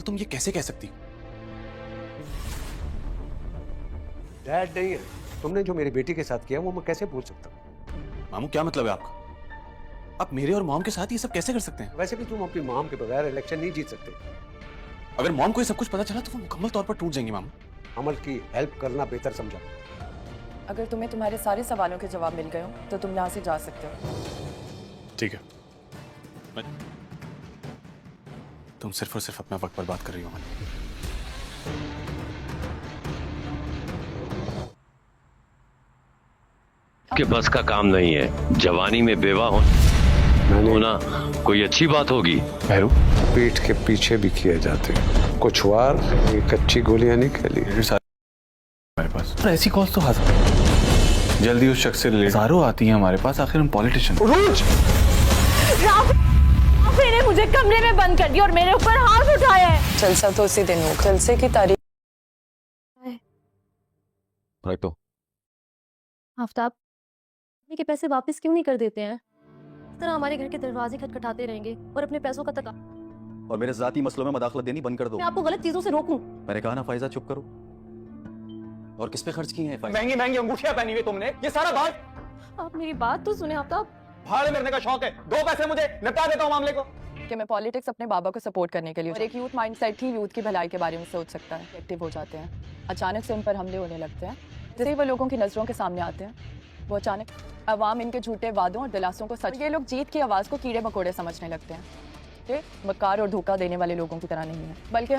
तुम ये कैसे कह सकती हो? डैड नहीं है, तुमने जो मेरी बेटी के साथ किया वो मैं कैसे भूल सकता हूँ? मामू क्या मतलब है आपका? आप मेरे और मॉम के साथ ये सब कैसे कर सकते हैं? वैसे भी तुम अपनी मॉम के बगैर इलेक्शन नहीं जीत सकते। अगर मॉम को ये सब कुछ पता चला तो वो मुकम्मल तौर पर टूट जाएंगी मामू। अमल की हेल्प करना बेहतर समझा। अगर तुम्हें तुम्हारे सारे सवालों के जवाब मिल गए हो तो तुम यहाँ से जा सकते हो। ठीक है, तुम सिर्फ और सिर्फ अपना वक्त बर्बाद कर रही हो अमल। के बस का काम नहीं है। जवानी में बेवा होना कोई अच्छी बात होगी? भैरू, पीठ के पीछे भी किए जाते हैं कुछ वार, ये कच्ची गोलियां नहीं खेली। हमारे पास और ऐसी कॉल्स तो हाजिर जल्दी उस शख्स से रिलेटेड हजारों आती हैं हमारे पास। आखिर हम पॉलिटिशियन। राफी ने मुझे कमरे में बंद कर दिया और मेरे ऊपर हाथ उठाया है। जलसा तो उसी दिन होगा। जलसे की तारीख तो आफ्ताब के पैसे वापस क्यों नहीं कर देते हैं? इस तरह हमारे घर के दरवाजे खटखटाते रहेंगे और अपने पैसों का तका। और मेरे जाती मसलों में मदाखलत देनी बंद कर दो। मैं आपको गलत चीजों से रोकूं? मैंने कहा ना फायजा चुप करो। और किस पे खर्च की है? महंगी महंगी अंगूठियां पहनी हुई तुमने, ये सारा बात। आप मेरी बात तो सुने आफ्ताब। भाड़े मरने का शौक है, 2 पैसे मुझे निपटा देता हूँ मामले को। कि मैं पॉलिटिक्स अपने बाबा को सपोर्ट करने के लिए और एक यूथ माइंडसेट ही यूथ की भलाई के बारे में सोच सकता है। एक्टिव हो जाते हैं, अचानक से उन पर हमले होने लगते हैं। जैसे ही वो लोगों की नजरों के सामने आते हैं, वो अचानक अवाम इनके झूठे वादों और दिलासों को सच। ये लोग जीत की आवाज़ को कीड़े मकोड़े समझने लगते हैं। ये मक्कार और धोखा देने वाले लोगों की तरह नहीं है, बल्कि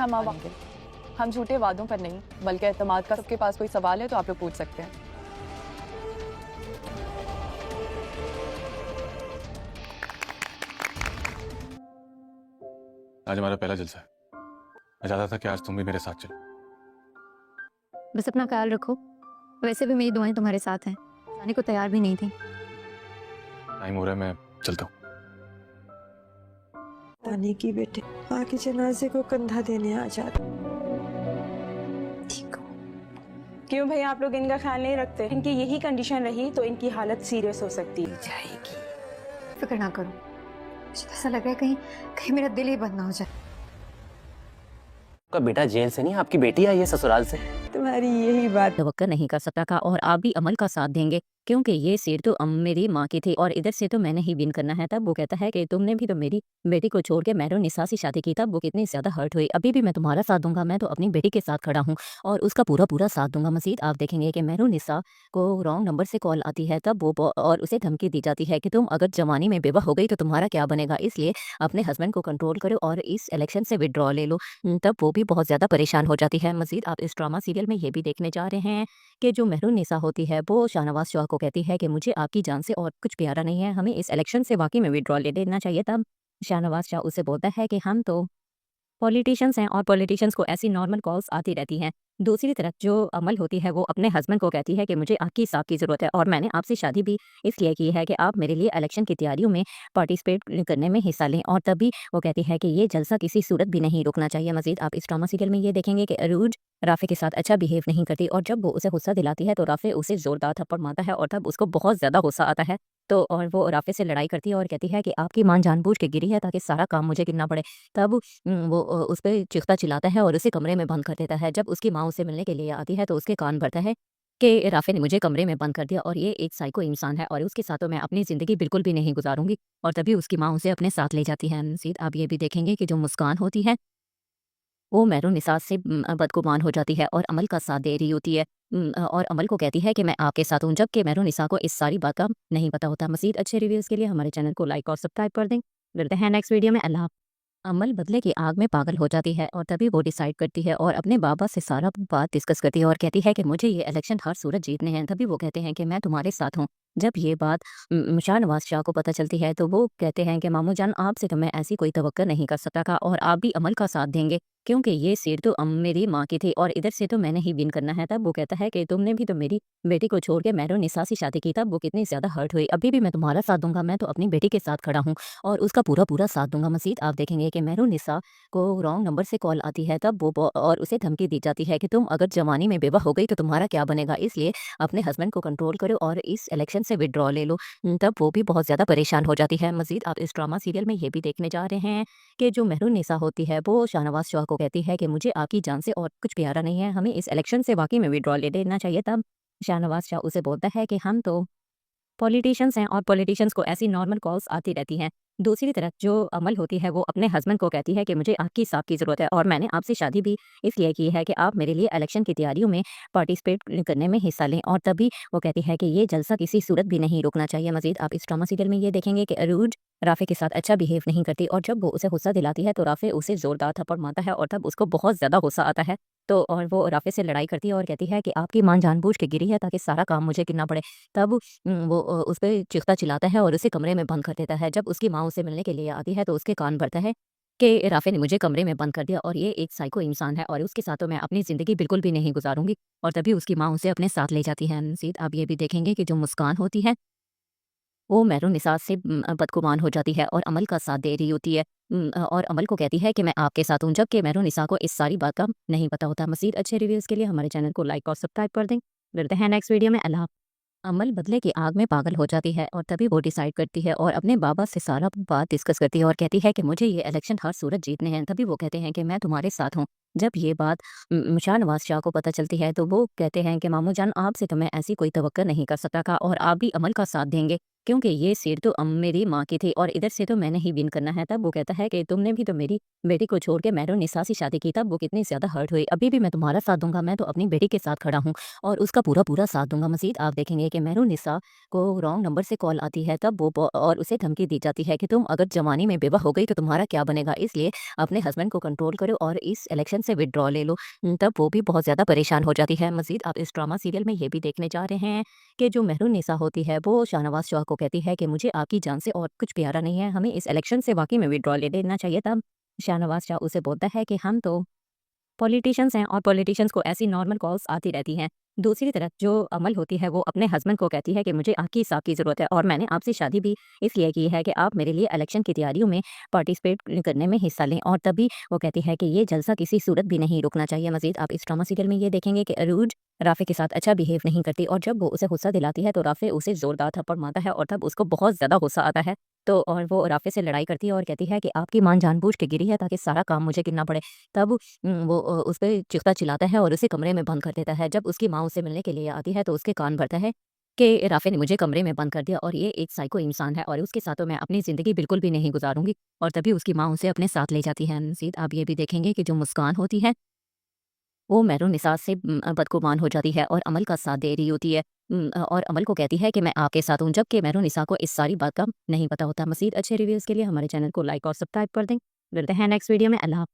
हम झूठे वादों पर नहीं बल्कि एतमाद का। सबके पास कोई सवाल है तो आप लोग पूछ सकते हैं। आज हमारा पहला जलसा है। मैं चाहता था कि आज तुम भी मेरे साथ चलो। बस अपना ख्याल रखो। वैसे भी मेरी दुआएं तुम्हारे साथ हैं। जाने को तैयार भी नहीं थी। टाइम हो रहा है, मैं चलता हूँ। तानी की बेटे माँ के जनाजे को कंधा देने आ जाते। ठीक हो? क्यों भाई आप लोग इनका ख्याल नहीं रखते? इनकी यही कंडीशन रही तो इनकी हालत सीरियस हो सकती है। जाएगी, फिक्र ना करो। मुझे ऐसा लग रहा है कहीं मेरा दिल ही बंद ना हो जाए। आपका बेटा जेल से नहीं, आपकी बेटी आई है ससुराल से। तुम्हारी यही बात तवक्को नहीं कर सकता था और आप भी अमल का साथ देंगे क्योंकि ये सीट तो मेरी माँ की थी और इधर से तो मैंने ही विन करना है। तब वो कहता है कि तुमने भी तो मेरी बेटी को छोड़ के मेहरून निसा से शादी की। तब वो कितनी ज्यादा हर्ट हुई। अभी भी मैं तुम्हारा साथ दूंगा, मैं तो अपनी बेटी के साथ खड़ा हूँ और उसका पूरा साथ दूंगा। मजीद आप देखेंगे कि मेहरून निसा को रॉन्ग नंबर से कॉल आती है तब वो और उसे धमकी दी जाती है कि तुम अगर जवानी में बेवा हो गई तो तुम्हारा क्या बनेगा, इसलिए अपने हस्बैंड को कंट्रोल करो और इस इलेक्शन से विड्रॉ ले लो। तब वो भी बहुत ज्यादा परेशान हो जाती है। मजीद आप इस ड्रामा सीरियल में ये भी देखने जा रहे हैं कि जो मेहरून निसा होती है वो शाहनवाज शाह को कहती है कि मुझे आपकी जान से और कुछ प्यारा नहीं है, हमें इस इलेक्शन से वाकई में विड्रॉ ले लेना चाहिए। तब शाहनवाज शाह उसे बोलता है कि हम तो पॉलिटिशियंस हैं और पॉलिटिशियंस को ऐसी नॉर्मल कॉल्स आती रहती हैं। दूसरी तरफ जो अमल होती है वो अपने हस्बैंड को कहती है कि मुझे आपकी साथ की ज़रूरत है और मैंने आपसे शादी भी इसलिए की है कि आप मेरे लिए इलेक्शन की तैयारियों में पार्टिसिपेट करने में हिस्सा लें। और तभी वो कहती है कि ये जलसा किसी सूरत भी नहीं रुकना चाहिए। मजीद आप इस ड्रामा सीरियल में ये देखेंगे कि अरूज राफे के साथ अच्छा बिहेव नहीं करती और जब वो उसे गुस्सा दिलाती है तो राफे उसे जोरदार थप्पड़ मारता है और तब उसको बहुत ज़्यादा गुस्सा आता है। तो और वो राफे से लड़ाई करती है और कहती है कि आपकी मां जानबूझ के गिरी है ताकि सारा काम मुझे गिरना पड़े। तब वो उस पर चीखता चिल्लाता है और उसे कमरे में बंद कर देता है। जब उसकी माँ उसे मिलने के लिए आती है तो उसके कान भरता है कि राफे ने मुझे कमरे में बंद कर दिया और ये एक साइको इंसान है और उसके साथ तो मैं अपनी ज़िंदगी बिल्कुल भी नहीं गुजारूंगी। और तभी उसकी माँ उसे अपने साथ ले जाती है। मज़ीद आप ये भी देखेंगे कि जो मुस्कान होती है वो मेहरून निसा से बदगुमान हो जाती है और अमल का साथ दे रही होती है और अमल को कहती है कि मैं आपके साथ हूँ, जबकि मेहरून निसा को इस सारी बात का नहीं पता होता। मज़ीद अच्छे रिव्यूज़ के लिए हमारे चैनल को लाइक और सब्सक्राइब कर दें। मिलते हैं नेक्स्ट वीडियो में। अल्लाह। अमल बदले की आग में पागल हो जाती है और तभी वो डिसाइड करती है और अपने बाबा से सारा बात डिस्कस करती है और कहती है कि मुझे ये इलेक्शन हर सूरत जीतने हैं। तभी वो कहते हैं कि मैं तुम्हारे साथ हूँ। जब ये बात शाहनवाज शाह को पता चलती है तो वो कहते हैं कि मामू जान आपसे तो मैं ऐसी कोई तवक्को नहीं कर सकता था और आप भी अमल का साथ देंगे क्योंकि ये सीट तो मेरी माँ की थी और इधर से तो मैंने ही विन करना है। तब वो कहता है कि तुमने भी तो मेरी बेटी को छोड़ के मेहरून निसा से शादी की। तब वो कितनी ज़्यादा हर्ट हुई। अभी भी मैं तुम्हारा साथ दूंगा, मैं तो अपनी बेटी के साथ खड़ा हूँ और उसका पूरा साथ दूंगा। मजीद आप देखेंगे कि मेहरून निसा को रॉन्ग नंबर से कॉल आती है तब वो और उसे धमकी दी जाती है कि तुम अगर जवानी में बेवा हो गई तो तुम्हारा क्या बनेगा, इसलिए अपने हस्बैंड को कंट्रोल करो और इस इलेक्शन से विड्रॉ ले लो। तब वो भी बहुत ज़्यादा परेशान हो जाती है। मजीद आप इस ड्रामा सीरियल में ये भी देखने जा रहे हैं कि जो मेहरून निसा होती है वो शाहनवाज शाह को को कहती है कि मुझे आपकी जान से और कुछ प्यारा नहीं है, हमें इस इलेक्शन से वाकई में विड्रॉल ले लेना चाहिए। तब शाहनवाज शाह उसे बोलता है कि हम तो पॉलिटिशियंस हैं और पॉलिटिशियंस को ऐसी नॉर्मल कॉल्स आती रहती हैं। दूसरी तरफ जो अमल होती है वो अपने हस्बैंड को कहती है कि मुझे आपकी साथ की ज़रूरत है और मैंने आपसे शादी भी इसलिए की है कि आप मेरे लिए इलेक्शन की तैयारियों में पार्टिसिपेट करने में हिस्सा लें। और तभी वो कहती है कि ये जलसा किसी सूरत भी नहीं रुकना चाहिए। मजीद आप इस ड्रामा सीरियल में ये देखेंगे कि अरूज राफ़े के साथ अच्छा बिहेव नहीं करती और जब वो उसे गुस्सा दिलाती है तो राफ़े उसे ज़ोरदार थप्पड़ मारता है और तब उसको बहुत ज़्यादा गुस्सा आता है। तो और वो राफ़े से लड़ाई करती है और कहती है कि आपकी मां जानबूझ के गिरी है ताकि सारा काम मुझे करना पड़े। तब वो उस पे चीखता चिल्लाता है और उसे कमरे में बंद कर देता है। जब उसकी माँ उसे मिलने के लिए आती है तो उसके कान भरता है कि राफ़े ने मुझे कमरे में बंद कर दिया और ये एक साइको इंसान है और उसके साथ तो मैं अपनी ज़िंदगी बिल्कुल भी नहीं गुजारूंगी। और तभी उसकी माँ उसे अपने साथ ले जाती है। नसीद आप ये भी देखेंगे कि जो मुस्कान होती है वो मेहरुन्निसा से बदगुमान हो जाती है और अमल का साथ दे रही होती है और अमल को कहती है कि मैं आपके साथ हूँ, जबकि मेहरुन्निसा को इस सारी बात का नहीं पता होता। मज़ीद अच्छे रिव्यूज़ के लिए हमारे चैनल को लाइक और सब्सक्राइब कर दें। मिलते हैं नेक्स्ट वीडियो में। अल्लाह। अमल बदले की आग में पागल हो जाती है और तभी वो डिसाइड करती है और अपने बाबा से सारा बात डिस्कस करती है और कहती है कि मुझे ये इलेक्शन हर सूरत जीतने हैं। तभी वो कहते हैं कि मैं तुम्हारे साथ हूँ। जब ये बात शाहनवाज शाह को पता चलती है तो वो कहते हैं कि मामू जान आपसे तो मैं ऐसी कोई तवक्को नहीं कर सकता था और आप भी अमल का साथ देंगे क्योंकि ये सीट तो मेरी माँ की थी और इधर से तो मैंने ही विन करना है। तब वो कहता है कि तुमने भी तो मेरी बेटी को छोड़ के मेहरुन्निसा से शादी की। तब वो कितनी ज़्यादा हर्ट हुई। अभी भी मैं तुम्हारा साथ दूंगा, मैं तो अपनी बेटी के साथ खड़ा हूँ और उसका पूरा पूरा साथ दूंगा। मज़ीद आप देखेंगे कि मेहरुन्निसा को रॉन्ग नंबर से कॉल आती है तब वो और उसे धमकी दी जाती है कि तुम अगर जवानी में बेवा हो गई तो तुम्हारा क्या बनेगा, इसलिए अपने हस्बैंड को कंट्रोल करो और इस इलेक्शन से विड्रॉ ले लो। तब वो भी बहुत ज़्यादा परेशान हो जाती है। मज़ीद आप इस ड्रामा सीरियल में ये भी देखने जा रहे हैं कि जो मेहरुन्निसा होती है वो शाहनवाज शाह को कहती है कि मुझे आपकी जान से और कुछ प्यारा नहीं है, हमें इस इलेक्शन से वाकई में विड्रॉ ले लेना चाहिए। तब शाहनवाज शाह उसे बोलता है कि हम तो पॉलिटिशियंस हैं और पॉलिटिशियंस को ऐसी नॉर्मल कॉल्स आती रहती हैं। दूसरी तरफ जो अमल होती है वो अपने हस्बैंड को कहती है कि मुझे आपकी साथ की ज़रूरत है और मैंने आपसे शादी भी इसलिए की है कि आप मेरे लिए इलेक्शन की तैयारियों में पार्टिसिपेट करने में हिस्सा लें। और तभी वो कहती है कि ये जलसा किसी सूरत भी नहीं रुकना चाहिए। मज़ीद आप इस ड्रामा सीरियल में ये देखेंगे कि अरूज राफ़े के साथ अच्छा बिहेव नहीं करती और जब वो उसे गुस्सा दिलाती है तो राफ़े उसे ज़ोरदार थप्पड़ मारता है और तब उसको बहुत ज़्यादा गुस्सा आता है। तो और वो राफ़े से लड़ाई करती है और कहती है कि आपकी मां जानबूझ के गिरी है ताकि सारा काम मुझे करना पड़े। तब वो उस पे चीखता चिल्लाता है और उसे कमरे में बंद कर देता है। जब उसकी माँ उसे मिलने के लिए आती है तो उसके कान भरता है कि राफ़े ने मुझे कमरे में बंद कर दिया और ये एक साइको इंसान है और उसके साथ तो मैं अपनी ज़िंदगी बिल्कुल भी नहीं गुजारूंगी। और तभी उसकी माँ उसे अपने साथ ले जाती है। नसीद आप ये भी देखेंगे कि जो मुस्कान होती है वो मेहरुन्निसा से बदगुमान हो जाती है और अमल का साथ दे रही होती है और अमल को कहती है कि मैं आपके साथ हूँ, जबकि मेहरुन्निसा को इस सारी बात का नहीं पता होता। मज़ीद अच्छे रिव्यूज़ के लिए हमारे चैनल को लाइक और सब्सक्राइब कर दें। मिलते हैं नेक्स्ट वीडियो में। अल्लाह।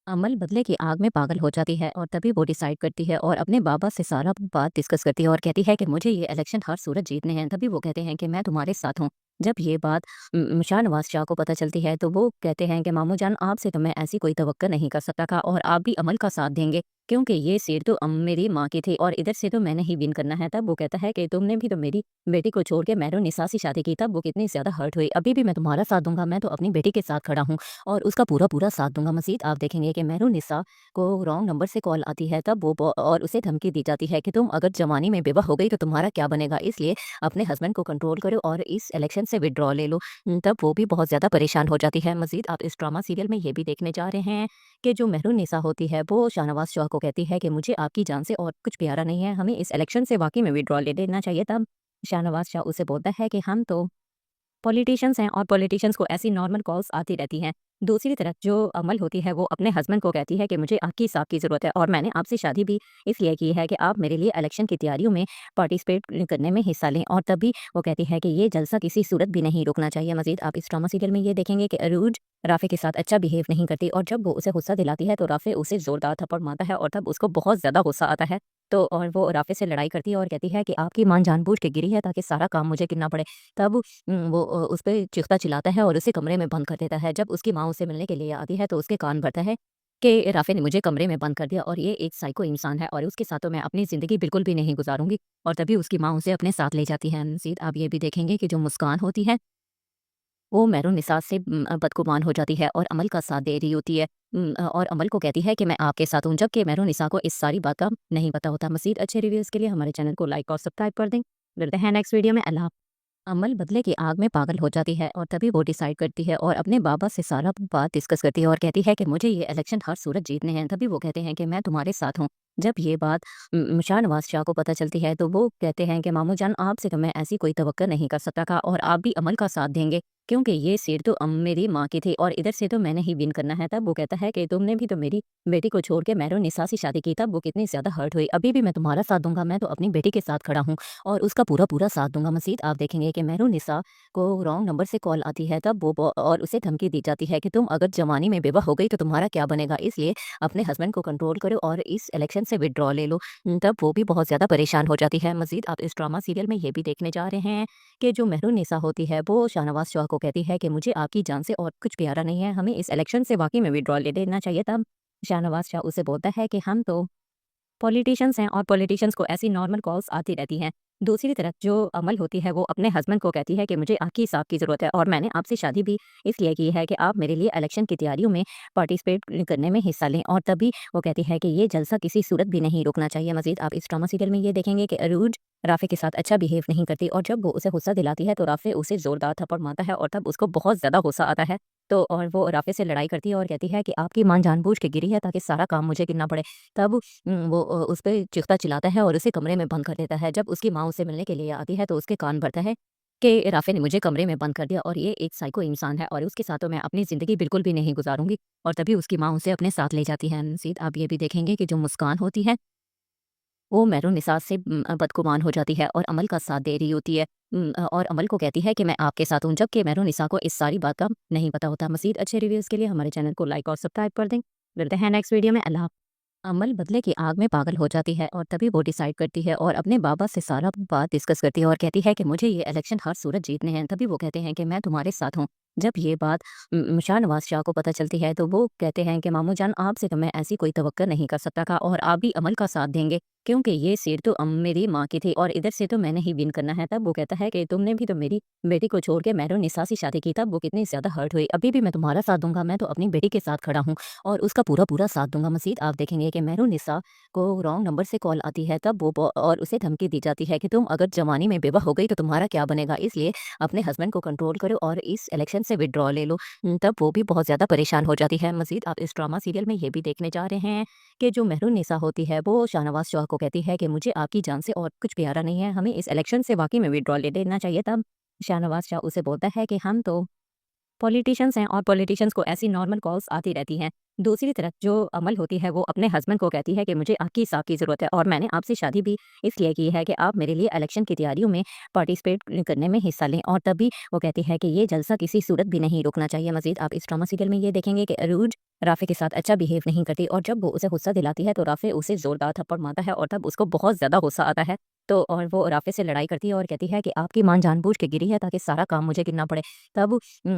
अमल बदले की आग में पागल हो जाती है और तभी वो डिसाइड करती है और अपने बाबा से सारा बात डिस्कस करती है और कहती है कि मुझे ये इलेक्शन हर सूरत जीतने हैं। तभी वो कहते हैं कि मैं तुम्हारे साथ हूँ। जब ये बात शाहनवाज शाह को पता चलती है तो वो कहते हैं कि मामू जान आपसे तो मैं ऐसी कोई तवक्को नहीं कर सकता था और आप भी अमल का साथ देंगे क्योंकि ये सीट तो मेरी माँ की थी और इधर से तो मैंने ही विन करना है। तब वो कहता है कि तुमने भी तो मेरी बेटी को छोड़ के मेहरुन्निसा से शादी की। तब वो कितनी ज़्यादा हर्ट हुई। अभी भी मैं तुम्हारा साथ दूंगा, मैं तो अपनी बेटी के साथ खड़ा हूँ और उसका पूरा पूरा साथ दूंगा। मज़ीद आप देखेंगे कि मेहरुन्निसा को रॉन्ग नंबर से कॉल आती है तब वो और उसे धमकी दी जाती है कि तुम अगर जवानी में बेवा हो गई तो तुम्हारा क्या बनेगा, इसलिए अपने हस्बैंड को कंट्रोल करो और इस इलेक्शन से विड्रॉ ले लो। तब वो भी बहुत ज़्यादा परेशान हो जाती है। मज़ीद आप इस ड्रामा सीरियल में ये भी देखने जा रहे हैं कि जो मेहरुन्निसा होती है वो शाहनवाज शाह को कहती है कि मुझे आपकी जान से और कुछ प्यारा नहीं है, हमें इस इलेक्शन से वाकई में विड्रॉ ले लेना चाहिए। तब शाहनवाज शाह उसे बोलता है कि हम तो पॉलिटिशियंस हैं और पॉलिटिशियंस को ऐसी नॉर्मल कॉल्स आती रहती हैं। दूसरी तरफ जो अमल होती है वो अपने हस्बैंड को कहती है कि मुझे आपकी साथ की ज़रूरत है और मैंने आपसे शादी भी इसलिए की है कि आप मेरे लिए इलेक्शन की तैयारियों में पार्टिसिपेट करने में हिस्सा लें। और तभी वो कहती है कि ये जलसा किसी सूरत भी नहीं रुकना चाहिए। मज़ीद आप इस ड्रामा सीरियल में ये देखेंगे कि अरूज राफ़े के साथ अच्छा बिहेव नहीं करती और जब वो उसे गुस्सा दिलाती है तो राफ़े उसे ज़ोरदार थप्पड़ मारता है और तब उसको बहुत ज़्यादा गुस्सा आता है। तो और वो राफ़े से लड़ाई करती है और कहती है कि आपकी मां जानबूझ के गिरी है ताकि सारा काम मुझे करना पड़े। तब वो उस पे चीखता चिल्लाता है और उसे कमरे में बंद कर देता है। जब उसकी माँ उसे मिलने के लिए आती है तो उसके कान भरता है कि राफ़े ने मुझे कमरे में बंद कर दिया और ये एक साइको इंसान है और उसके साथ तो मैं अपनी ज़िंदगी बिल्कुल भी नहीं गुजारूंगी। और तभी उसकी माँ उसे अपने साथ ले जाती है। नसीद आप ये भी देखेंगे कि जो मुस्कान होती है वो मेहरुन्निसा से बदगुमान हो जाती है और अमल का साथ दे रही होती है और अमल को कहती है कि मैं आपके साथ हूँ, जबकि मेहरुन्निसा को इस सारी बात का नहीं पता होता। मज़ीद अच्छे रिव्यूज़ के लिए हमारे चैनल को लाइक और सब्सक्राइब कर दें। मिलते हैं नेक्स्ट वीडियो में। अल्लाह। अमल बदले की आग में पागल हो जाती है और तभी वो डिसाइड करती है और अपने बाबा से सारा बात डिस्कस करती है और कहती है कि मुझे ये इलेक्शन हर सूरत जीतने हैं। तभी वो कहते हैं कि मैं तुम्हारे साथ हूँ। जब ये बात शाहनवाज शाह को पता चलती है तो वो कहते हैं कि मामू जान आपसे तो मैं ऐसी कोई तवक्को नहीं कर सकता था और आप भी अमल का साथ देंगे क्योंकि ये सीट तो मेरी माँ की थी और इधर से तो मैंने ही विन करना है। तब वो कहता है कि तुमने भी तो मेरी बेटी को छोड़ के मेहरून निसा से शादी की। तब वो कितनी ज्यादा हर्ट हुई। अभी भी मैं तुम्हारा साथ दूंगा, मैं तो अपनी बेटी के साथ खड़ा हूँ और उसका पूरा पूरा साथ दूंगा। मजीद आप देखेंगे कि मेहरून निसा को रॉन्ग नंबर से कॉल आती है तब वो और उसे धमकी दी जाती है कि तुम अगर जवानी में बेवा हो गई तो तुम्हारा क्या बनेगा, इसलिए अपने हस्बैंड को कंट्रोल करो और इस इलेक्शन से विड्रॉ ले लो। तब वो भी बहुत ज़्यादा परेशान हो जाती है। मजीद आप इस ड्रामा सीरियल में ये भी देखने जा रहे हैं कि जो मेहरून निसा होती है वो शाहनवाज शाह को कहती है कि मुझे आपकी जान से और कुछ प्यारा नहीं है, हमें इस इलेक्शन से वाकई में विड्रॉ ले लेना चाहिए। तब शाहनवाज शाह उसे बोलता है कि हम तो पॉलिटिशियंस हैं और पॉलिटिशियंस को ऐसी नॉर्मल कॉल्स आती रहती हैं। दूसरी तरफ जो अमल होती है वो अपने हस्बैंड को कहती है कि मुझे आपकी साथ की ज़रूरत है और मैंने आपसे शादी भी इसलिए की है कि आप मेरे लिए इलेक्शन की तैयारियों में पार्टिसिपेट करने में हिस्सा लें। और तभी वो कहती है कि ये जलसा किसी सूरत भी नहीं रुकना चाहिए। मजीद आप इस ड्रामा सीरियल में ये देखेंगे कि अरूज राफे के साथ अच्छा बिहेव नहीं करती और जब वो उसे गुस्सा दिलाती है तो राफे उसे ज़ोरदार थप्पड़ मारता है और तब उसको बहुत ज़्यादा गुस्सा आता है। तो और वो राफे से लड़ाई करती है और कहती है कि आपकी मां जानबूझ के गिरी है ताकि सारा काम मुझे गिरना पड़े। तब वो उस पे चीखता चिल्लाता है और उसे कमरे में बंद कर देता है। जब उसकी माँ उसे मिलने के लिए आती है तो उसके कान भरता है कि राफे ने मुझे कमरे में बंद कर दिया और ये एक साइको इंसान है और उसके साथ तो मैं अपनी ज़िंदगी बिल्कुल भी नहीं गुजारूंगी। और तभी उसकी माँ उसे अपने साथ ले जाती है। नसीद आप ये भी देखेंगे कि जो मुस्कान होती है वो मेहरून निसा से बदगुमान हो जाती है और अमल का साथ दे रही होती है और अमल को कहती है कि मैं आपके साथ हूँ, जबकि मेहरून निसा को इस सारी बात का नहीं पता होता। मजीद अच्छे रिव्यूज़ के लिए हमारे चैनल को लाइक और सब्सक्राइब कर दें। मिलते हैं नेक्स्ट वीडियो में। अल्लाह। अमल बदले की आग में पागल हो जाती है और तभी वो डिसाइड करती है और अपने बाबा से सारा बात डिस्कस करती है और कहती है कि मुझे ये इलेक्शन हर सूरत जीतने हैं। तभी वो कहते हैं कि मैं तुम्हारे साथ हूँ। जब ये बात शाहनवाज शाह को पता चलती है तो वो कहते हैं कि मामू जान आपसे तो मैं ऐसी कोई तवक्को नहीं कर सकता था और आप भी अमल का साथ देंगे क्योंकि ये सीट तो मेरी माँ की थी और इधर से तो मैंने ही विन करना है। तब वो कहता है कि तुमने भी तो मेरी बेटी को छोड़ के मेहरून निसा से शादी की। तब वो कितनी ज्यादा हर्ट हुई। अभी भी मैं तुम्हारा साथ दूंगा, मैं तो अपनी बेटी के साथ खड़ा हूँ और उसका पूरा पूरा साथ दूंगा। मजीद आप देखेंगे कि मेहरून निसा को रॉन्ग नंबर से कॉल आती है तब वो और उसे धमकी दी जाती है कि तुम अगर जवानी में बेवा हो गई तो तुम्हारा क्या बनेगा, इसलिए अपने हस्बैंड को कंट्रोल करो और इस इलेक्शन से विड्रॉ ले लो। तब वो भी बहुत ज़्यादा परेशान हो जाती है। मजीद आप इस ड्रामा सीरियल में ये भी देखने जा रहे हैं कि जो मेहरून निसा होती है वो शाहनवाज शाह को कहती है कि मुझे आपकी जान से और कुछ प्यारा नहीं है, हमें इस इलेक्शन से वाकई में विड्रॉ ले लेना चाहिए। तब शाहनवाज शाह उसे बोलता है कि हम तो पॉलिटिशियंस हैं और पॉलिटिशियंस को ऐसी नॉर्मल कॉल्स आती रहती हैं। दूसरी तरफ जो अमल होती है वो अपने हस्बैंड को कहती है कि मुझे आपकी साथ की ज़रूरत है और मैंने आपसे शादी भी इसलिए की है कि आप मेरे लिए इलेक्शन की तैयारियों में पार्टिसिपेट करने में हिस्सा लें। और तभी वो कहती है कि ये जलसा किसी सूरत भी नहीं रुकना चाहिए। मजीद आप इस ड्रामा सीरियल में ये देखेंगे कि अरूज राफे के साथ अच्छा बिहेव नहीं करती और जब वो उसे गुस्सा दिलाती है तो राफे उसे ज़ोरदार थप्पड़ मारता है और तब उसको बहुत ज़्यादा गुस्सा आता है। तो और वो राफे से लड़ाई करती है और कहती है कि आपकी मां जानबूझ के गिरी है ताकि सारा काम मुझे गिरना पड़े। तब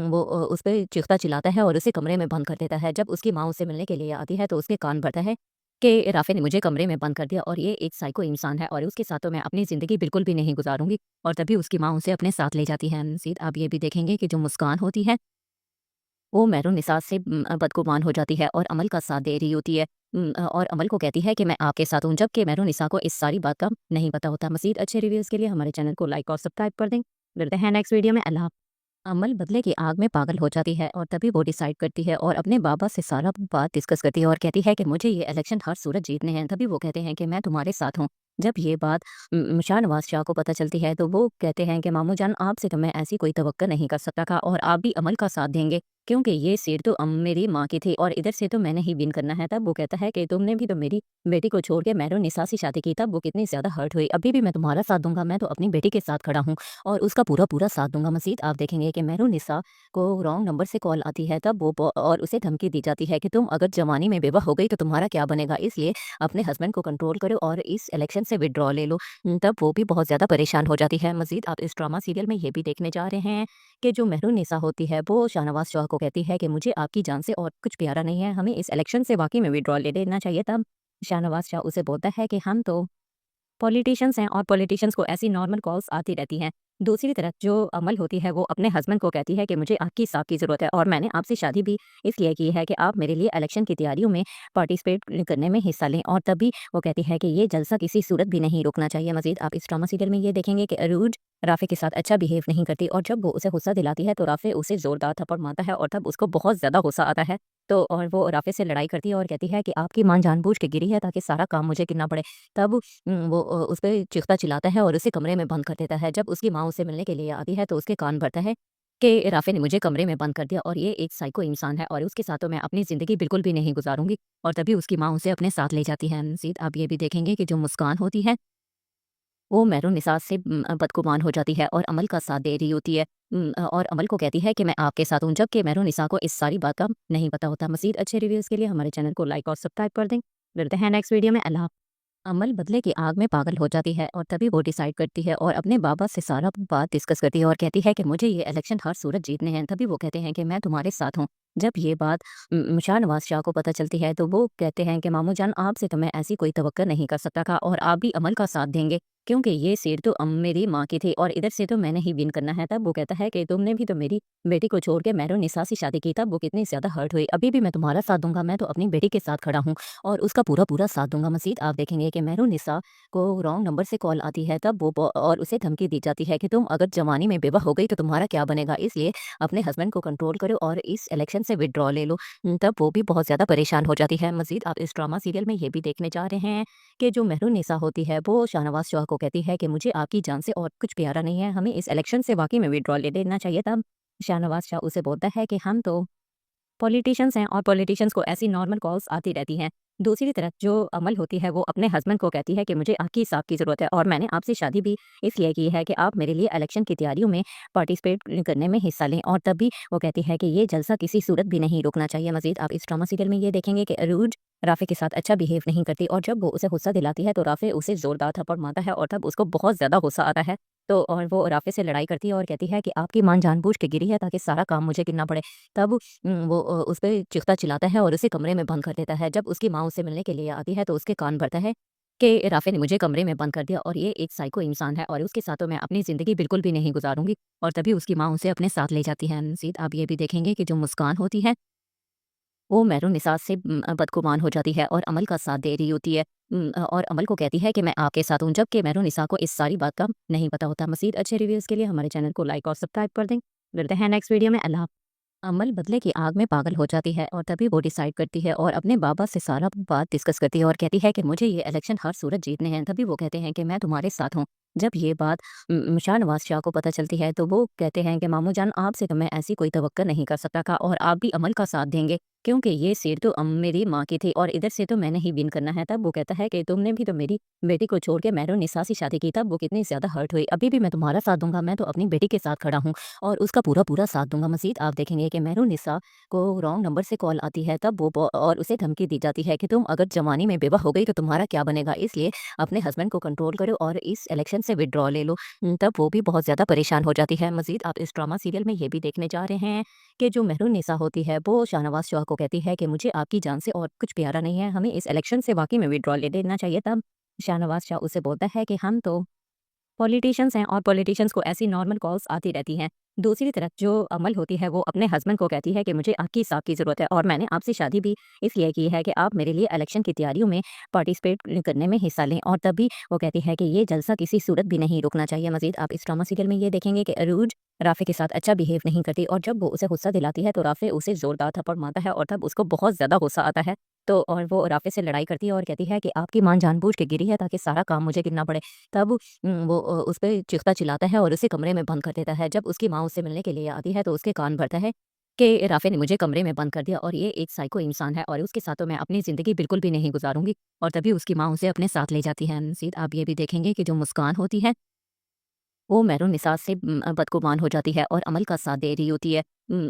वो उस पे चीखता चिल्लाता है और उसे कमरे में बंद कर देता है। जब उसकी माँ उसे मिलने के लिए आती है तो उसके कान भरता है कि राफे ने मुझे कमरे में बंद कर दिया और ये एक साइको इंसान है और उसके साथ तो मैं अपनी ज़िंदगी बिल्कुल भी नहीं गुजारूंगी। और तभी उसकी माँ उसे अपने साथ ले जाती है। नसीद आप ये भी देखेंगे कि जो मुस्कान होती है वो मेहरून निसा से बदगुमान हो जाती है और अमल का साथ दे रही होती है और अमल को कहती है कि मैं आपके साथ हूँ, जबकि मेहरून निसा को इस सारी बात का नहीं पता होता। मजीद अच्छे रिव्यूज़ के लिए हमारे चैनल को लाइक और सब्सक्राइब कर दें। मिलते हैं नेक्स्ट वीडियो में। अल्लाह। अमल बदले की आग में पागल हो जाती है और तभी वो डिसाइड करती है और अपने बाबा से सारा बात डिस्कस करती है और कहती है कि मुझे ये इलेक्शन हर सूरत जीतने हैं। तभी वो कहते हैं कि मैं तुम्हारे साथ हूँ। जब ये बात शाहनवाज शाह को पता चलती है तो वो कहते हैं कि मामू जान आपसे तो मैं ऐसी कोई तवक्को नहीं कर सकता था और आप भी अमल का साथ देंगे क्योंकि ये सीट तो मेरी माँ की थी और इधर से तो मैंने ही विन करना है। तब वो कहता है कि तुमने भी तो मेरी बेटी को छोड़ के मेहरून निसा से शादी की। तब वो कितनी ज़्यादा हर्ट हुई। अभी भी मैं तुम्हारा साथ दूंगा, मैं तो अपनी बेटी के साथ खड़ा हूँ और उसका पूरा पूरा साथ दूंगा। मजीद आप देखेंगे कि मेहरून निसा को रॉन्ग नंबर से कॉल आती है तब वो और उसे धमकी दी जाती है कि तुम अगर जवानी में बेवा हो गई तो तुम्हारा क्या बनेगा, इसलिए अपने हस्बैंड को कंट्रोल करो और इस इलेक्शन से विड्रॉ ले लो। तब वो भी बहुत ज़्यादा परेशान हो जाती है। मजीद आप इस ड्रामा सीरियल में ये भी देखने जा रहे हैं कि जो मेहरून निसा होती है वो शाहनवाज शाह को कहती है कि मुझे आपकी जान से और कुछ प्यारा नहीं है, हमें इस इलेक्शन से वाकई में विड्रॉ ले लेना चाहिए। तब शाहनवाज शाह उसे बोलता है कि हम तो पॉलिटिशियंस हैं और पॉलिटिशियंस को ऐसी नॉर्मल कॉल्स आती रहती हैं। दूसरी तरफ जो अमल होती है वो अपने हस्बैंड को कहती है कि मुझे आपकी साथ की ज़रूरत है और मैंने आपसे शादी भी इसलिए की है कि आप मेरे लिए इलेक्शन की तैयारियों में पार्टिसिपेट करने में हिस्सा लें। और तभी वो कहती है कि ये जलसा किसी सूरत भी नहीं रुकना चाहिए। मजीद आप इस ड्रामा सीरियल में ये देखेंगे कि अरूज राफे के साथ अच्छा बिहेव नहीं करती और जब वो उसे गुस्सा दिलाती है तो राफे उसे जोरदार थप्पड़ मारता है और तब उसको बहुत ज़्यादा गुस्सा आता है। तो और वो राफे से लड़ाई करती है और कहती है कि आपकी मां जानबूझ के गिरी है ताकि सारा काम मुझे करना पड़े। तब वो उस पर चीखता चिल्लाता है और उसे कमरे में बंद कर देता है। जब उसकी माँ उसे मिलने के लिए आती है तो उसके कान भरता है कि राफे ने मुझे कमरे में बंद कर दिया और ये एक साइको इंसान है और उसके साथ तो मैं अपनी ज़िंदगी बिल्कुल भी नहीं गुजारूंगी। और तभी उसकी माँ उसे अपने साथ ले जाती है। मज़ीद आप ये भी देखेंगे कि जो मुस्कान होती है वो मेहरुन्निसा से बदगुमान हो जाती है और अमल का साथ दे रही होती है और अमल को कहती है कि मैं आपके साथ हूँ, जबकि मेहरुन्निसा को इस सारी बात का नहीं पता होता। मज़ीद अच्छे रिव्यूज़ के लिए हमारे चैनल को लाइक और सब्सक्राइब कर दें। मिलते हैं नेक्स्ट वीडियो में। अल्लाह। अमल बदले की आग में पागल हो जाती है और तभी वो डिसाइड करती है और अपने बाबा से सारा बात डिस्कस करती है और कहती है कि मुझे ये इलेक्शन हर सूरत जीतने हैं। तभी वो कहते हैं कि मैं तुम्हारे साथ हूँ। जब ये बात शाहनवाज शाह को पता चलती है तो वो कहते हैं कि मामू जान आपसे तो मैं ऐसी कोई तवक्को नहीं कर सकता था और आप भी अमल का साथ देंगे क्योंकि ये सीट तो मेरी माँ की थी और इधर से तो मैंने ही विन करना है। तब वो कहता है कि तुमने भी तो मेरी बेटी को छोड़ के मेहरुन्निसा से शादी की। तब वो कितनी ज़्यादा हर्ट हुई। अभी भी मैं तुम्हारा साथ दूंगा, मैं तो अपनी बेटी के साथ खड़ा हूँ और उसका पूरा पूरा साथ दूंगा। मज़ीद आप देखेंगे कि मेहरुन्निसा को रॉन्ग नंबर से कॉल आती है तब वो और उसे धमकी दी जाती है कि तुम अगर जवानी में बेवा हो गई तो तुम्हारा क्या बनेगा, इसलिए अपने हस्बैंड को कंट्रोल करो और इस इलेक्शन से विड्रॉ ले लो। तब वो भी बहुत ज़्यादा परेशान हो जाती है। मज़ीद आप इस ड्रामा सीरियल में ये भी देखने जा रहे हैं कि जो मेहरुन्निसा होती है वो शाहनवाज शाह को कहती है कि मुझे आपकी जान से और कुछ प्यारा नहीं है, हमें इस इलेक्शन से वाकई में विड्रॉ ले लेना चाहिए। तब शाहनवाज शाह उसे बोलता है कि हम तो पॉलिटिशियंस हैं और पॉलिटिशियंस को ऐसी नॉर्मल कॉल्स आती रहती हैं। दूसरी तरफ जो अमल होती है वो अपने हस्बैंड को कहती है कि मुझे आपकी साथ की ज़रूरत है और मैंने आपसे शादी भी इसलिए की है कि आप मेरे लिए इलेक्शन की तैयारियों में पार्टिसिपेट करने में हिस्सा लें। और तभी वो कहती है कि ये जलसा किसी सूरत भी नहीं रुकना चाहिए। मज़ीद आप इस ड्रामा सीरियल में ये देखेंगे कि अरूज राफे के साथ अच्छा बिहेव नहीं करती और जब वो उसे गुस्सा दिलाती है तो राफे उसे ज़ोरदार थप्पड़ मारता है और तब उसको बहुत ज़्यादा गुस्सा आता है। तो और वो राफे से लड़ाई करती है और कहती है कि आपकी मां जानबूझ के गिरी है ताकि सारा काम मुझे करना पड़े। तब वो उस पर चीखता चिल्लाता है और उसे कमरे में बंद कर देता है। जब उसकी माँ उसे मिलने के लिए आती है तो उसके कान भरता है कि राफे ने मुझे कमरे में बंद कर दिया और ये एक साइको इंसान है और उसके साथ तो मैं अपनी ज़िंदगी बिल्कुल भी नहीं गुजारूंगी। और तभी उसकी माँ उसे अपने साथ ले जाती है। मज़ीद आप ये भी देखेंगे कि जो मुस्कान होती है वो मेहरुन्निसा से बदगुमान हो जाती है और अमल का साथ दे रही होती है और अमल को कहती है कि मैं आपके साथ हूँ, जबकि मेहरुन्निसा को इस सारी बात का नहीं पता होता। मज़ीद अच्छे रिव्यूज़ के लिए हमारे चैनल को लाइक और सब्सक्राइब कर दें। मिलते हैं नेक्स्ट वीडियो में। अल्लाह। अमल बदले की आग में पागल हो जाती है और तभी वो डिसाइड करती है और अपने बाबा से सारा बात डिस्कस करती है और कहती है कि मुझे ये इलेक्शन हर सूरत जीतने हैं। तभी वो कहते हैं कि मैं तुम्हारे साथ हूँ। जब ये बात शाहनवाज शाह को पता चलती है तो वो कहते हैं कि मामू जान आपसे तो मैं ऐसी कोई तवक्को नहीं कर सकता था और आप भी अमल का साथ देंगे क्योंकि ये सीट तो मेरी माँ की थी और इधर से तो मैंने ही विन करना है। तब वो कहता है कि तुमने भी तो मेरी बेटी को छोड़ के मेहरुन्निसा से शादी की। तब वो कितनी ज़्यादा हर्ट हुई। अभी भी मैं तुम्हारा साथ दूंगा, मैं तो अपनी बेटी के साथ खड़ा हूँ और उसका पूरा पूरा साथ दूंगा। मज़ीद आप देखेंगे कि मेहरुन्निसा को रॉन्ग नंबर से कॉल आती है तब वो और उसे धमकी दी जाती है कि तुम अगर जवानी में बेवा हो गई तो तुम्हारा क्या बनेगा, इसलिए अपने हस्बैंड को कंट्रोल करो और इस इलेक्शन से विड्रॉ ले लो। तब वो भी बहुत ज़्यादा परेशान हो जाती है। मज़ीद आप इस ड्रामा सीरियल में ये भी देखने जा रहे हैं कि जो मेहरुन्निसा होती है वो शाहनवाज शाह को कहती है कि मुझे आपकी जान से और कुछ प्यारा नहीं है, हमें इस इलेक्शन से वाकई में विड्रॉ ले लेना चाहिए। तब शाहनवाज शाह उसे बोलता है कि हम तो पॉलिटिशियंस हैं और पॉलिटिशियंस को ऐसी नॉर्मल कॉल्स आती रहती हैं। दूसरी तरफ जो अमल होती है वो अपने हस्बैंड को कहती है कि मुझे आपकी साथ की ज़रूरत है और मैंने आपसे शादी भी इसलिए की है कि आप मेरे लिए इलेक्शन की तैयारियों में पार्टिसिपेट करने में हिस्सा लें। और तभी वो कहती है कि ये जलसा किसी सूरत भी नहीं रुकना चाहिए। मज़ीद आप इस ड्रामा सीरियल में ये देखेंगे कि अरूज राफे के साथ अच्छा बिहेव नहीं करती और जब वो उसे गुस्सा दिलाती है तो राफे उसे ज़ोरदार थप्पड़ मारता है और तब उसको बहुत ज़्यादा गुस्सा आता है। तो और वो राफे से लड़ाई करती है और कहती है कि आपकी मां जानबूझ के गिरी है ताकि सारा काम मुझे करना पड़े। तब वो उस पर चीखता चिल्लाता है और उसे कमरे में बंद कर देता है। जब उसकी माँ उसे मिलने के लिए आती है तो उसके कान भरता है कि राफे ने मुझे कमरे में बंद कर दिया और ये एक साइको इंसान है और उसके साथ तो मैं अपनी ज़िंदगी बिल्कुल भी नहीं गुजारूंगी। और तभी उसकी माँ उसे अपने साथ ले जाती है। मज़ीद आप ये भी देखेंगे कि जो मुस्कान होती है वो मेहरुन्निसा से बदगुमान हो जाती है और अमल का साथ दे रही होती है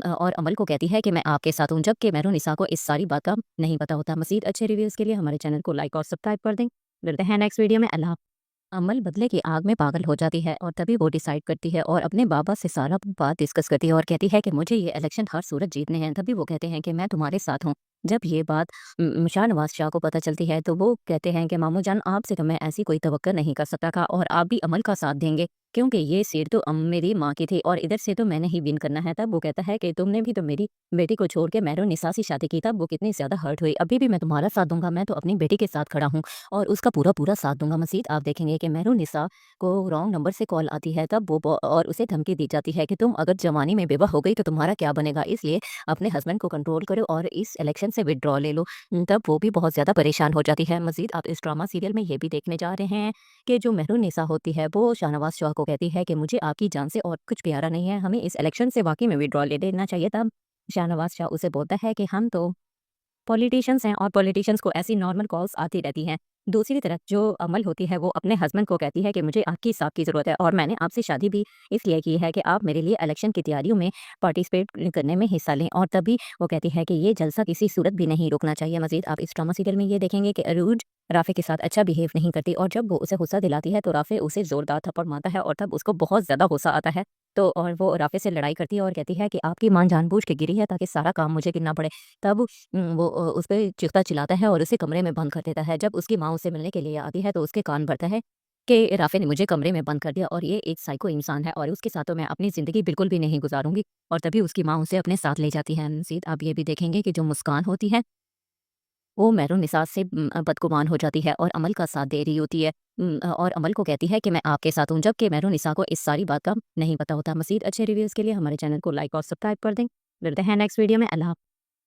और अमल को कहती है कि मैं आपके साथ हूँ, जबकि मेहरुन्निसा को इस सारी बात का नहीं पता होता। मज़ीद अच्छे रिव्यूज़ के लिए हमारे चैनल को लाइक और सब्सक्राइब कर दें। मिलते हैं नेक्स्ट वीडियो में। अल्लाह। अमल बदले की आग में पागल हो जाती है और तभी वो डिसाइड करती है और अपने बाबा से सारा बात डिस्कस करती है और कहती है कि मुझे ये इलेक्शन हर सूरत जीतने हैं। तभी वो कहते हैं कि मैं तुम्हारे साथ हूँ। जब ये बात शाहनवाज शाह को पता चलती है तो वो कहते हैं कि मामू जान आपसे तो मैं ऐसी कोई तवक्को नहीं कर सकता था और आप भी अमल का साथ देंगे क्योंकि ये सीट तो मेरी माँ की थी और इधर से तो मैंने ही विन करना है। तब वो कहता है कि तुमने भी तो मेरी बेटी को छोड़ के मेहरून निसा से शादी की। तब वो कितनी ज़्यादा हर्ट हुई। अभी भी मैं तुम्हारा साथ दूंगा, मैं तो अपनी बेटी के साथ खड़ा हूँ और उसका पूरा पूरा साथ दूंगा। मज़ीद आप देखेंगे कि मेहरून निसा को रॉन्ग नंबर से कॉल आती है। तब वो और उसे धमकी दी जाती है कि तुम अगर जवानी में बेवा हो गई तो तुम्हारा क्या बनेगा, इसलिए अपने हस्बैंड को कंट्रोल करो और इस इलेक्शन से विड्रॉ ले लो। तब वो भी बहुत ज़्यादा परेशान हो जाती है। मज़ीद आप इस ड्रामा सीरियल में ये भी देखने जा रहे हैं कि जो मेहरून निसा होती है वो शाहनवाज शाह को कहती है कि मुझे आपकी जान से और कुछ प्यारा नहीं है, हमें इस इलेक्शन से वाकई में विड्रॉ ले लेना चाहिए। तब शाहनवाज शाह उसे बोलता है कि हम तो पॉलिटिशियंस हैं और पॉलिटिशियंस को ऐसी नॉर्मल कॉल्स आती रहती हैं। दूसरी तरफ जो अमल होती है वो अपने हस्बैंड को कहती है कि मुझे आपकी साथ की ज़रूरत है और मैंने आपसे शादी भी इसलिए की है कि आप मेरे लिए इलेक्शन की तैयारियों में पार्टिसिपेट करने में हिस्सा लें। और तभी वो कहती है कि ये जलसा किसी सूरत भी नहीं रुकना चाहिए। मज़ीद आप इस ड्रामा सीरियल में ये देखेंगे कि अरूज राफ़े के साथ अच्छा बिहेव नहीं करती और जब वो उसे गुस्सा दिलाती है तो राफ़े उसे ज़ोरदार थप्पड़ मारता है और तब उसको बहुत ज़्यादा गुस्सा आता है। तो और वो राफ़े से लड़ाई करती है और कहती है कि आपकी माँ जानबूझ के गिरी है ताकि सारा काम मुझे करना पड़े। तब वो उस पे चीखता चिल्लाता है और उसे कमरे में बंद कर देता है। जब उसकी माँ उसे मिलने के लिए आती है तो उसके कान भरता है कि राफ़े ने मुझे कमरे में बंद कर दिया और ये एक साइको इंसान है और उसके साथ तो मैं अपनी ज़िंदगी बिल्कुल भी नहीं गुजारूंगी। और तभी उसकी माँ उसे अपने साथ ले जाती है। मज़ीद आप ये भी देखेंगे कि जो मुस्कान होती है वो मेहरून निसा से बदगुमान हो जाती है और अमल का साथ दे रही होती है और अमल को कहती है कि मैं आपके साथ हूँ, जबकि मेहरून निसा को इस सारी बात का नहीं पता होता। मज़ीद अच्छे रिव्यूज़ के लिए हमारे चैनल को लाइक और सब्सक्राइब कर दें। मिलते हैं नेक्स्ट वीडियो में। अल्लाह।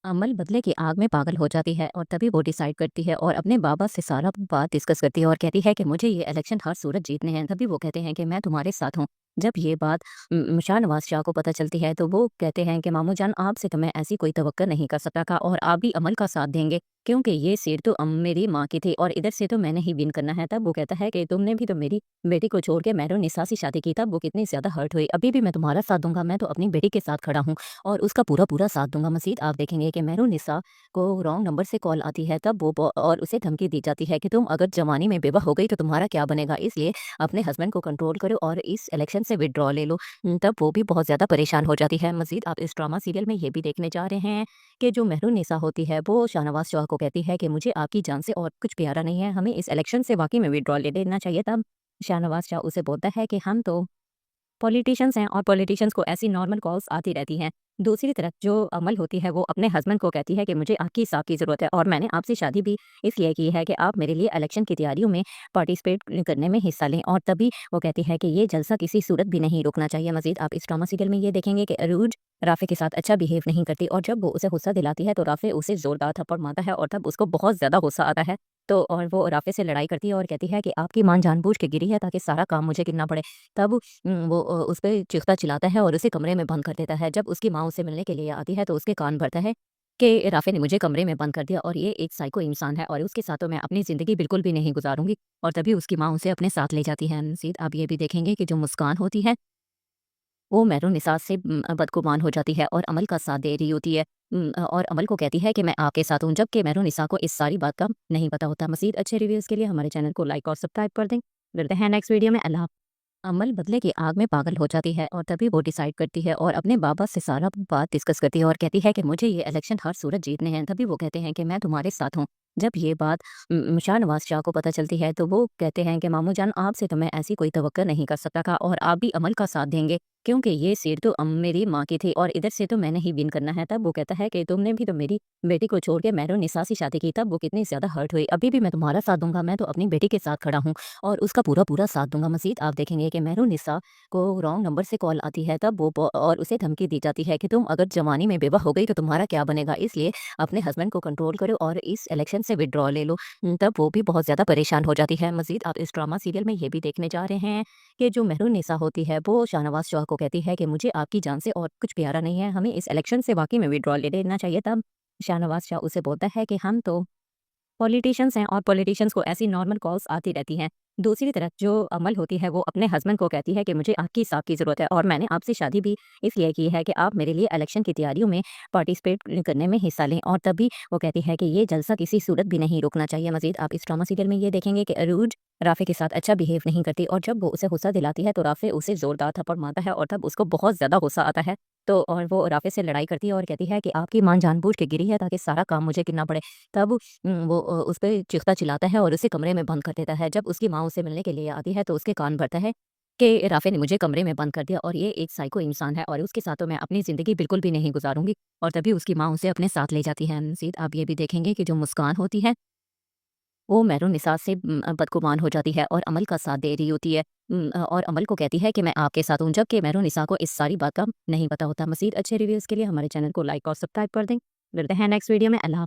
अमल बदले की आग में पागल हो जाती है और तभी वो डिसाइड करती है और अपने बाबा से सारा बात डिस्कस करती है और कहती है कि मुझे ये इलेक्शन हर सूरत जीतने हैं। तभी वो कहते हैं कि मैं तुम्हारे साथ हूँ। जब ये बात शाहनवाज शाह को पता चलती है तो वो कहते हैं कि मामू जान आपसे तो मैं ऐसी कोई तवक्को नहीं कर सकता था और आप भी अमल का साथ देंगे क्योंकि ये सीट तो मेरी माँ की थी और इधर से तो मैंने ही विन करना है। तब वो कहता है कि तुमने भी तो मेरी बेटी को छोड़ के मेहरून निसा से शादी की। तब वो कितनी ज़्यादा हर्ट हुई। अभी भी मैं तुम्हारा साथ दूंगा, मैं तो अपनी बेटी के साथ खड़ा हूँ और उसका पूरा पूरा साथ दूंगा। मज़ीद आप देखेंगे कि मेहरून निसा को रॉन्ग नंबर से कॉल आती है। तब वो और उसे धमकी दी जाती है कि तुम अगर जवानी में बेवा हो गई तो तुम्हारा क्या बनेगा, इसलिए अपने हस्बैंड को कंट्रोल करो और इस इलेक्शन से विड्रॉ ले लो। तब वो भी बहुत ज़्यादा परेशान हो जाती है। मज़ीद आप इस ड्रामा सीरियल में ये भी देखने जा रहे हैं कि जो मेहरून निसा होती है वो शाहनवाज शाह को कहती है कि मुझे आपकी जान से और कुछ प्यारा नहीं है, हमें इस इलेक्शन से वाकई में विड्रॉ ले लेना चाहिए। तब शाहनवाज शाह उसे बोलता है कि हम तो पॉलिटिशियंस हैं और पॉलिटिशियंस को ऐसी नॉर्मल कॉल्स आती रहती हैं। दूसरी तरफ जो अमल होती है वो अपने हस्बैंड को कहती है कि मुझे आपकी साथ की ज़रूरत है और मैंने आपसे शादी भी इसलिए की है कि आप मेरे लिए इलेक्शन की तैयारियों में पार्टिसिपेट करने में हिस्सा लें। और तभी वो कहती है कि ये जलसा किसी सूरत भी नहीं रुकना चाहिए। मज़ीद आप इस ड्रामा सीरियल में ये देखेंगे कि अरूज राफ़े के साथ अच्छा बिहेव नहीं करती और जब वो उसे गुस्सा दिलाती है तो राफ़े उसे ज़ोरदार थप्पड़ मारता है और तब उसको बहुत ज़्यादा गुस्सा आता है। तो और वो राफ़े से लड़ाई करती है और कहती है कि आपकी माँ जानबूझ के गिरी है ताकि सारा काम मुझे करना पड़े। तब वो उस पे चीखता चिल्लाता है और उसे कमरे में बंद कर देता है। जब उसकी माँ उसे मिलने के लिए आती है तो उसके कान भरता है कि राफ़े ने मुझे कमरे में बंद कर दिया और ये एक साइको इंसान है और उसके साथ तो मैं अपनी ज़िंदगी बिल्कुल भी नहीं गुजारूंगी। और तभी उसकी माँ उसे अपने साथ ले जाती है। मज़ीद आप ये भी देखेंगे कि जो मुस्कान होती है वो मेहरून निसा से बदगुमान हो जाती है और अमल का साथ दे रही होती है और अमल को कहती है कि मैं आपके साथ हूँ, जबकि मेहरून निसा को इस सारी बात का नहीं पता होता। मज़ीद अच्छे रिव्यूज़ के लिए हमारे चैनल को लाइक और सब्सक्राइब कर दें। मिलते हैं नेक्स्ट वीडियो में। अल्लाह। अमल बदले की आग में पागल हो जाती है और तभी वो डिसाइड करती है और अपने बाबा से सारा बात डिस्कस करती है और कहती है कि मुझे ये इलेक्शन हर सूरत जीतने हैं। तभी वो कहते हैं कि मैं तुम्हारे साथ हूँ। जब ये बात शाहनवाज शाह को पता चलती है तो वो कहते हैं कि मामू जान आपसे तो मैं ऐसी कोई तवक्को नहीं कर सकता था और आप भी अमल का साथ देंगे क्योंकि ये सीट तो मेरी माँ की थी और इधर से तो मैंने ही विन करना है। तब वो कहता है कि तुमने भी तो मेरी बेटी को छोड़ के मेहरून निसा से शादी की। तब वो कितनी ज़्यादा हर्ट हुई। अभी भी मैं तुम्हारा साथ दूंगा, मैं तो अपनी बेटी के साथ खड़ा हूँ और उसका पूरा पूरा साथ दूंगा। मज़ीद आप देखेंगे कि मेहरून निसा को रॉन्ग नंबर से कॉल आती है। तब वो और उसे धमकी दी जाती है कि तुम अगर जवानी में बेवा हो गई तो तुम्हारा क्या बनेगा, इसलिए अपने हस्बैंड को कंट्रोल करो और इस इलेक्शन से विड्रॉ ले लो। तब वो भी बहुत ज़्यादा परेशान हो जाती है। मज़ीद आप इस ड्रामा सीरियल में ये भी देखने जा रहे हैं कि जो मेहरून निसा होती है वो शाहनवाज शाह को कहती है कि मुझे आपकी जान से और कुछ प्यारा नहीं है, हमें इस इलेक्शन से वाकई में विड्रॉ ले लेना चाहिए। तब शाहनवाज शाह उसे बोलता है कि हम तो पॉलिटिशियंस हैं और पॉलिटिशियंस को ऐसी नॉर्मल कॉल्स आती रहती हैं। दूसरी तरफ जो अमल होती है वो अपने हस्बैंड को कहती है कि मुझे आपकी साथ की ज़रूरत है और मैंने आपसे शादी भी इसलिए की है कि आप मेरे लिए इलेक्शन की तैयारियों में पार्टिसिपेट करने में हिस्सा लें। और तभी वो कहती है कि ये जलसा किसी सूरत भी नहीं रुकना चाहिए। मज़ीद आप इस ड्रामा सीरियल में ये देखेंगे कि अरूज राफ़े के साथ अच्छा बिहेव नहीं करती और जब वो उसे गुस्सा दिलाती है तो राफ़े उसे ज़ोरदार थप्पड़ मारता है और तब उसको बहुत ज़्यादा गुस्सा आता है। तो और वो राफ़े से लड़ाई करती है और कहती है कि आपकी माँ जानबूझ के गिरी है ताकि सारा काम मुझे करना पड़े। तब वो उस पे चीखता चिल्लाता है और उसे कमरे में बंद कर देता है। जब उसकी माँ उसे मिलने के लिए आती है तो उसके कान भरता है कि राफे ने मुझे कमरे में बंद कर दिया और ये एक साइको इंसान है और उसके साथ तो मैं अपनी ज़िंदगी बिल्कुल भी नहीं गुजारूंगी। और तभी उसकी माँ उसे अपने साथ ले जाती है। मज़ीद आप ये भी देखेंगे कि जो मुस्कान होती है वो मेहरुन्निसा से बदगुमान हो जाती है और अमल का साथ दे रही होती है। और अमल को कहती है कि मैं आपके साथ हूँ, जबकि मेहरुन्निसा को इस सारी बात का नहीं पता होता। मज़ीद अच्छे रिव्यूज़ के लिए हमारे चैनल को लाइक और सब्सक्राइब कर दें। मिलते हैं नेक्स्ट वीडियो में। अल्लाह।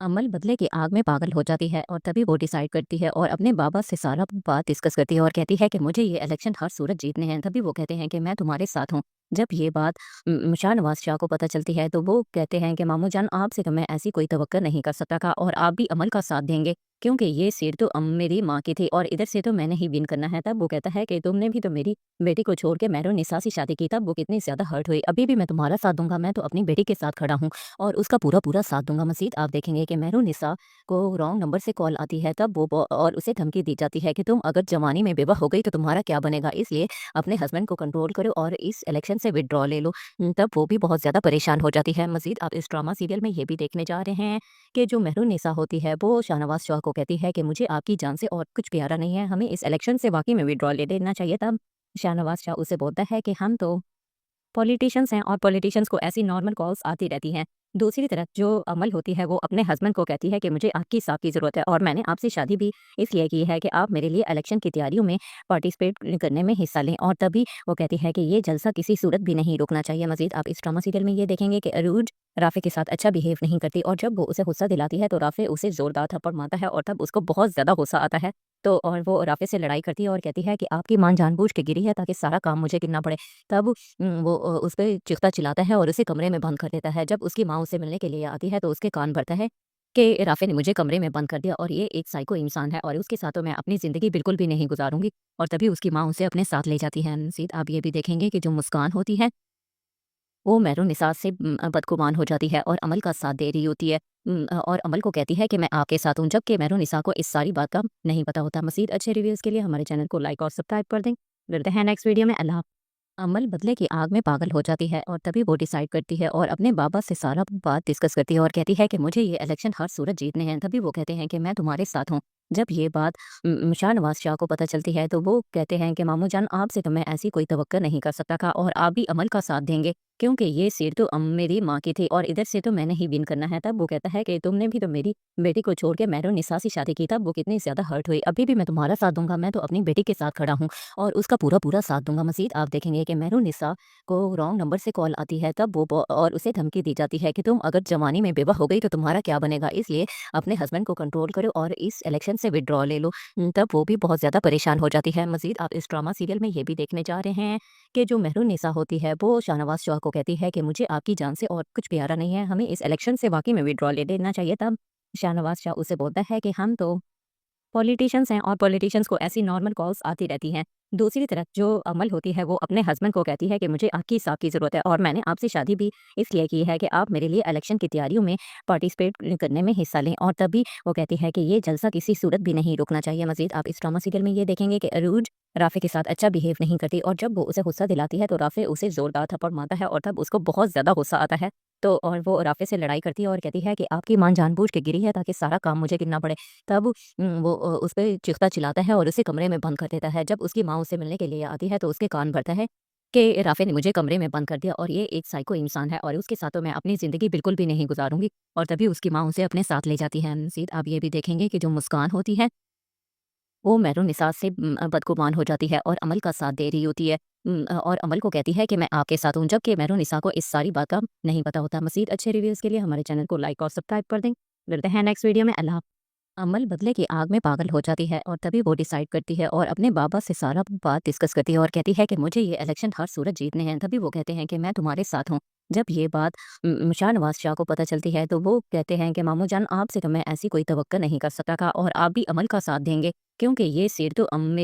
अमल बदले की आग में पागल हो जाती है और तभी वो डिसाइड करती है और अपने बाबा से सारा बात डिस्कस करती है और कहती है कि मुझे ये इलेक्शन हर सूरत जीतने हैं। तभी वो कहते हैं कि मैं तुम्हारे साथ हूँ। जब ये बात शाहनवाज शाह को पता चलती है तो वो कहते हैं कि मामू जान, आपसे तो मैं ऐसी कोई तवक्को नहीं कर सकता था और आप भी अमल का साथ देंगे, क्योंकि ये सीट तो मेरी माँ की थी और इधर से तो मैंने ही विन करना है। तब वो कहता है कि तुमने भी तो मेरी बेटी को छोड़ के मेहरुन्निसा से शादी की। तब वो कितनी ज़्यादा हर्ट हुई। अभी भी मैं तुम्हारा साथ दूंगा, मैं तो अपनी बेटी के साथ खड़ा हूँ और उसका पूरा पूरा साथ दूंगा। मज़ीद आप देखेंगे कि मेहरुन्निसा को रॉन्ग नंबर से कॉल आती है। तब वो और उसे धमकी दी जाती है कि तुम अगर जवानी में बेवा हो गई तो तुम्हारा क्या बनेगा, इसलिए अपने हस्बैंड को कंट्रोल करो और इस इलेक्शन से विड्रॉ ले लो। तब वो भी बहुत ज़्यादा परेशान हो जाती है। मज़ीद आप इस ड्रामा सीरियल में ये भी देखने जा रहे हैं कि जो मेहरुन्निसा होती है वो शाहनवाज शाह को कहती है कि मुझे आपकी जान से और कुछ प्यारा नहीं है, हमें इस इलेक्शन से वाकई में विड्रॉ ले लेना चाहिए। तब शाहनवाज शाह उसे बोलता है कि हम तो पॉलिटिशियंस हैं और पॉलिटिशियंस को ऐसी नॉर्मल कॉल्स आती रहती हैं। दूसरी तरफ जो अमल होती है वो अपने हस्बैंड को कहती है कि मुझे आपकी साथ की ज़रूरत है और मैंने आपसे शादी भी इसलिए की है कि आप मेरे लिए इलेक्शन की तैयारियों में पार्टिसिपेट करने में हिस्सा लें। और तभी वो कहती है कि ये जलसा किसी सूरत भी नहीं रुकना चाहिए। मज़ीद आप इस ड्रामा सीरियल में ये देखेंगे कि अरूज राफे के साथ अच्छा बिहेव नहीं करती और जब वो उसे गुस्सा दिलाती है तो राफे उसे ज़ोरदार थप्पड़ मारता है और तब उसको बहुत ज़्यादा गुस्सा आता है। तो और वो राफे से लड़ाई करती है और कहती है कि आपकी मां जानबूझ के गिरी है ताकि सारा काम मुझे गिनना पड़े। तब वो उस पे चीखता चिल्लाता है और उसे कमरे में बंद कर देता है। जब उसकी माँ उसे मिलने के लिए आती है तो उसके कान भरता है कि राफे ने मुझे कमरे में बंद कर दिया और ये एक साइको इंसान है और उसके साथ तो मैं अपनी ज़िंदगी बिल्कुल भी नहीं गुजारूंगी। और तभी उसकी माँ उसे अपने साथ ले जाती है। मज़ीद आप ये भी देखेंगे कि जो मुस्कान होती है वो मेहरुन्निसा से बदगुमान हो जाती है और अमल का साथ दे रही होती है। और अमल को कहती है कि मैं आपके साथ हूँ, जबकि मेहरुन्निसा को इस सारी बात का नहीं पता होता। मज़ीद अच्छे रिव्यूज़ के लिए हमारे चैनल को लाइक और सब्सक्राइब कर दें। मिलते हैं नेक्स्ट वीडियो में। अल्लाह। अमल बदले की आग में पागल हो जाती है और तभी वो डिसाइड करती है और अपने बाबा से सारा बात डिस्कस करती है और कहती है कि मुझे ये इलेक्शन हर सूरत जीतने हैं। तभी वो कहते हैं कि मैं तुम्हारे साथ हूँ। जब ये बात शाहनवाज शाह को पता चलती है तो वो कहते हैं कि मामू जान, आपसे तो मैं ऐसी कोई तवक्को नहीं कर सकता था और आप भी अमल का साथ देंगे, क्योंकि ये सीट तो मेरी माँ की थी और इधर से तो मैंने ही विन करना है। तब वो कहता है कि तुमने भी तो मेरी बेटी को छोड़ के मेहरुन्निसा से शादी की। तब वो कितनी ज़्यादा हर्ट हुई। अभी भी मैं तुम्हारा साथ दूंगा, मैं तो अपनी बेटी के साथ खड़ा हूँ और उसका पूरा पूरा साथ दूंगा। मज़ीद आप देखेंगे कि मेहरुन्निसा को रॉन्ग नंबर से कॉल आती है। तब वो और उसे धमकी दी जाती है कि तुम अगर जवानी में बेवा हो गई तो तुम्हारा क्या बनेगा, इसलिए अपने हस्बैंड को कंट्रोल करो और इस इलेक्शन से विड्रॉ ले लो। तब वो भी बहुत ज़्यादा परेशान हो जाती है। मज़ीद आप इस ड्रामा सीरियल में ये भी देखने जा रहे हैं कि जो मेहरुन्निसा होती है वो शाहनवाज शाह को कहती है कि मुझे आपकी जान से और कुछ प्यारा नहीं है, हमें इस इलेक्शन से वाकई में विड्रॉ ले लेना चाहिए। तब शाहनवाज शाह उसे बोलता है कि हम तो पॉलिटिशियंस हैं और पॉलिटिशियंस को ऐसी नॉर्मल कॉल्स आती रहती हैं। दूसरी तरफ जो अमल होती है वो अपने हस्बैंड को कहती है कि मुझे आपकी साथ की ज़रूरत है और मैंने आपसे शादी भी इसलिए की है कि आप मेरे लिए इलेक्शन की तैयारियों में पार्टिसिपेट करने में हिस्सा लें। और तभी वो कहती है कि ये जलसा किसी सूरत भी नहीं रुकना चाहिए। मज़ीद आप इस ड्रामा सीरियल में ये देखेंगे कि अरूज राफे के साथ अच्छा बिहेव नहीं करती और जब वो उसे गुस्सा दिलाती है तो राफे उसे ज़ोरदार थप्पड़ मारता है और तब उसको बहुत ज़्यादा गुस्सा आता है। तो और वो राफे से लड़ाई करती है और कहती है कि आपकी मां जानबूझ के गिरी है ताकि सारा काम मुझे गिनना पड़े। तब वो उस पे चीखता चिल्लाता है और उसे कमरे में बंद कर देता है। जब उसकी माँ उसे मिलने के लिए आती है तो उसके कान भरता है कि राफे ने मुझे कमरे में बंद कर दिया और ये एक साइको इंसान है और उसके साथ तो मैं अपनी ज़िंदगी बिल्कुल भी नहीं गुजारूंगी। और तभी उसकी माँ उसे अपने साथ ले जाती है। मज़ीद आप ये भी देखेंगे कि जो मुस्कान होती है वो मेहरुन्निसा से बदगुमान हो जाती है और अमल का साथ दे रही होती है। और अमल को कहती है कि मैं आपके साथ हूँ, जबकि मेहरुन्निसा को इस सारी बात का नहीं पता होता। मज़ीद अच्छे रिव्यूज़ के लिए हमारे चैनल को लाइक और सब्सक्राइब कर दें। मिलते हैं नेक्स्ट वीडियो में। अल्लाह। अमल बदले की आग में पागल हो जाती है और तभी वो डिसाइड करती है और अपने बाबा से सारा बात डिस्कस करती है और कहती है कि मुझे ये इलेक्शन हर सूरत जीतने हैं। तभी वो कहते हैं कि मैं तुम्हारे साथ हूँ। जब ये बात शाहनवाज शाह को पता चलती है तो वो कहते हैं कि मामू जान, आपसे तो मैं ऐसी कोई तवक्को नहीं कर सकता था और आप भी अमल का साथ देंगे, क्योंकि ये सीट तो मेरी